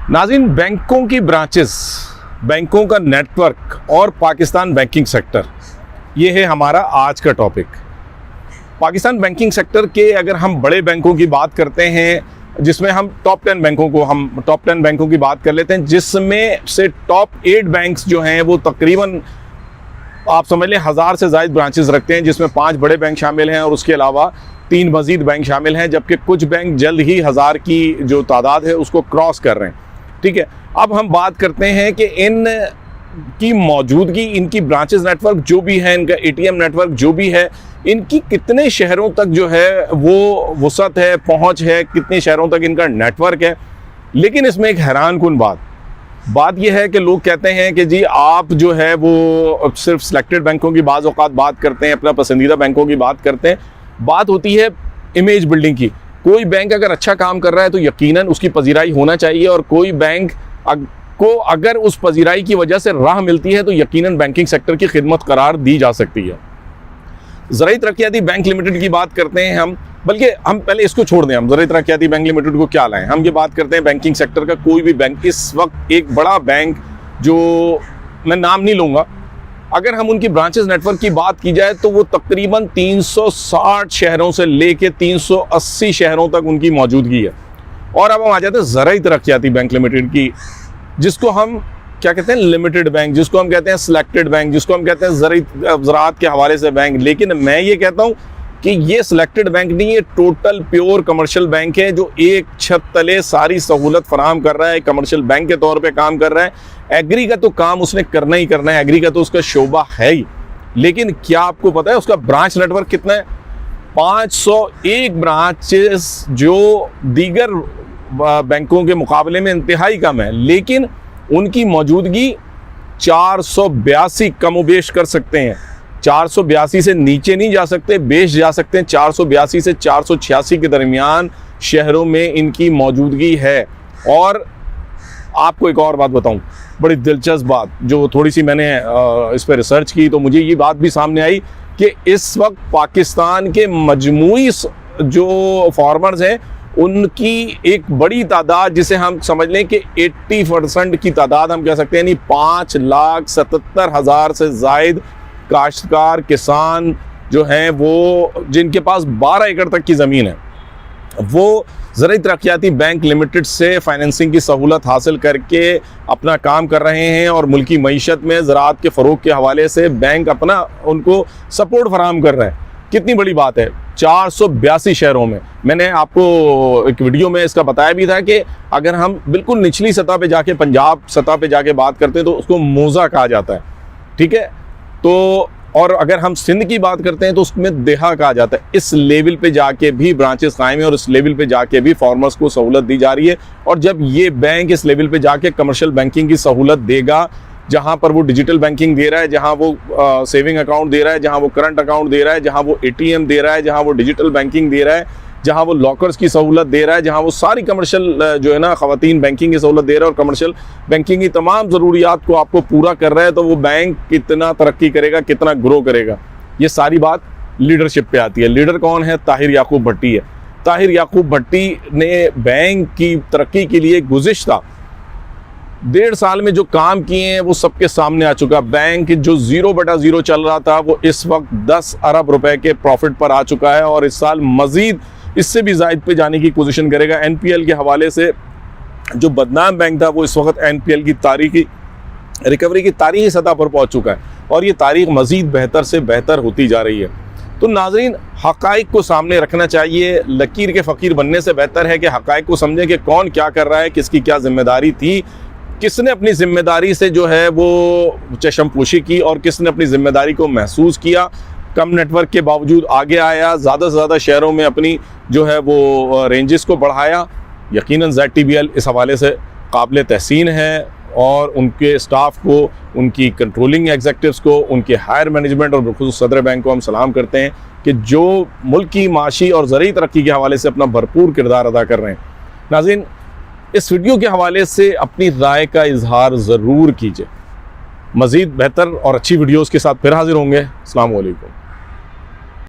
नाज़रीन, बैंकों की ब्रांचेस, बैंकों का नेटवर्क और पाकिस्तान बैंकिंग सेक्टर, ये है हमारा आज का टॉपिक। पाकिस्तान बैंकिंग सेक्टर के अगर हम बड़े बैंकों की बात करते हैं, जिसमें हम टॉप 10 बैंकों की बात कर लेते हैं, जिसमें से टॉप 8 बैंक्स जो हैं वो तकरीबन आप समझ लें 1000 से ज़ायद ब्रांचेस रखते हैं, जिसमें 5 बड़े बैंक शामिल हैं और उसके अलावा 3 मज़ीद बैंक शामिल हैं, जबकि कुछ बैंक जल्द ही 1000 की जो तादाद है उसको क्रॉस कर रहे हैं। ठीक है, अब हम बात करते हैं कि इन की मौजूदगी, इनकी ब्रांचेस नेटवर्क जो भी है, इनका एटीएम नेटवर्क जो भी है, इनकी कितने शहरों तक जो है वो वसअत है, पहुंच है, कितने शहरों तक इनका नेटवर्क है। लेकिन इसमें एक हैरान कुन बात यह है कि लोग कहते हैं कि जी आप जो है वो सिर्फ सिलेक्टेड बैंकों की बाज़ औक़ात बात करते हैं, अपना पसंदीदा बैंकों की बात करते हैं। बात होती है इमेज बिल्डिंग की। कोई बैंक अगर अच्छा काम कर रहा है तो यकीनन उसकी पजीराई होना चाहिए, और कोई बैंक को अगर उस पजीराई की वजह से राह मिलती है तो यकीनन बैंकिंग सेक्टर की खिदमत करार दी जा सकती है। ज़राई तरक्याती बैंक लिमिटेड की बात करते हैं हम, बल्कि हम पहले इसको छोड़ दें, हम ज़राई तरक्याती बैंक लिमिटेड को क्या लाएं, हम ये बात करते हैं बैंकिंग सेक्टर का कोई भी बैंक। इस वक्त एक बड़ा बैंक जो मैं नाम नहीं लूँगा, अगर हम उनकी ब्रांचेस नेटवर्क की बात की जाए तो वो तकरीबन 360 शहरों से लेके 380 शहरों तक उनकी मौजूदगी है। और अब हम आ जाते हैं ज़राई तरक्याती बैंक लिमिटेड की, जिसको हम क्या कहते हैं, लिमिटेड बैंक, जिसको हम कहते हैं सिलेक्टेड बैंक, जिसको हम कहते हैं ज़राअत के हवाले से बैंक। लेकिन मैं ये कहता हूँ कि ये सिलेक्टेड बैंक नहीं, ये टोटल प्योर कमर्शियल बैंक है, जो एक छत तले सारी सहूलत फराहम कर रहा है, कमर्शियल बैंक के तौर पे काम कर रहा है। एग्री का तो काम उसने करना ही करना है, एग्री का तो उसका शोबा है ही। लेकिन क्या आपको पता है उसका ब्रांच नेटवर्क कितना है? 501 ब्रांचेस, जो दीगर बैंकों के मुकाबले में इंतहाई कम है। लेकिन उनकी मौजूदगी 482 कमोबेश कर सकते हैं, 482 से नीचे नहीं जा सकते, बेश जा सकते हैं। 482 से 486 के दरमियान शहरों में इनकी मौजूदगी है। और आपको एक और बात बताऊं, बड़ी दिलचस्प बात, जो थोड़ी सी मैंने इस पर रिसर्च की तो मुझे ये बात भी सामने आई कि इस वक्त पाकिस्तान के मजमूई जो फार्मर्स हैं उनकी एक बड़ी तादाद, जिसे हम समझ लें कि 80% की तादाद हम कह सकते हैं, यानी 5,77,000 से ज़ायद काश्तकार किसान जो हैं वो, जिनके पास 12 एकड़ तक की ज़मीन है, वो ज़राई तरक्याती बैंक लिमिटेड से फाइनेंसिंग की सहूलत हासिल करके अपना काम कर रहे हैं। और मुल्की मईशत में ज़राअत के फ़रोग़ के हवाले से बैंक अपना उनको सपोर्ट फराहम कर रहा है। कितनी बड़ी बात है, 482 शहरों में। मैंने आपको एक वीडियो में इसका बताया भी था कि अगर हम बिल्कुल निचली सतह पे जाके, पंजाब सतह पे जाके बात करते हैं तो उसको मोज़ा कहा जाता है। ठीक है, तो और अगर हम सिंध की बात करते हैं तो उसमें देहा कहा जाता है। इस लेवल पे जाके भी ब्रांचेस कायम है और इस लेवल पे जाके भी फार्मर्स को सहूलत दी जा रही है। और जब ये बैंक इस लेवल पे जाके कमर्शियल बैंकिंग की सहूलत देगा, जहाँ पर वो डिजिटल बैंकिंग दे रहा है, जहाँ वो सेविंग अकाउंट दे रहा है, जहाँ वो करंट अकाउंट दे रहा है, जहाँ वो एटीएम दे रहा है, जहाँ वो डिजिटल बैंकिंग दे रहा है, जहाँ वो लॉकर्स की सहूलत दे रहा है, जहाँ वो सारी कमर्शियल जो है ना ख़वातीन बैंकिंग की सहूलत दे रहा है और कमर्शियल बैंकिंग की तमाम ज़रूरियात को आपको पूरा कर रहा है, तो वो बैंक कितना तरक्की करेगा, कितना ग्रो करेगा। ये सारी बात लीडरशिप पे आती है। लीडर कौन है? ताहिर याकूब भट्टी है। ताहिर याकूब भट्टी ने बैंक की तरक्की के लिए गुज़िश्ता 1.5 साल में जो काम किए हैं वो सबके सामने आ चुका। बैंक जो 0/0 चल रहा था वो इस वक्त 10 अरब रुपए के प्रॉफिट पर आ चुका है, और इस साल मज़ीद इससे भी ज़ायद पे जाने की कोशिश करेगा। एनपीएल के हवाले से जो बदनाम बैंक था वो इस वक्त एनपीएल की तारीखी रिकवरी की तारीखी सतह पर पहुंच चुका है, और ये तारीख मज़ीद बेहतर से बेहतर होती जा रही है। तो नाज़रीन, हक़ाइक़ को सामने रखना चाहिए। लकीर के फ़कीर बनने से बेहतर है कि हक़ाइक़ को समझें कि कौन क्या कर रहा है, किसकी क्या ज़िम्मेदारी थी, किसने अपनी ज़िम्मेदारी से जो है वो चशमपोशी की, और किसने अपनी ज़िम्मेदारी को महसूस किया, कम नेटवर्क के बावजूद आगे आया, ज़्यादा से ज़्यादा शहरों में अपनी जो है वो रेंजेस को बढ़ाया। यकीनन ZTBL इस हवाले से काबिल तहसीन है, और उनके स्टाफ को, उनकी कंट्रोलिंग एग्जेक्टिव्स को, उनके हायर मैनेजमेंट और बिलखुसूस सदर बैंक को हम सलाम करते हैं कि जो मुल्क की माशी और ज़रूरी तरक्की के हवाले से अपना भरपूर किरदार अदा कर रहे हैं। नाज़रीन, इस वीडियो के हवाले से अपनी राय का इजहार ज़रूर कीजिए। मज़ीद बेहतर और अच्छी वीडियोज़ के साथ फिर हाजिर होंगे। अस्सलाम वालेकुम।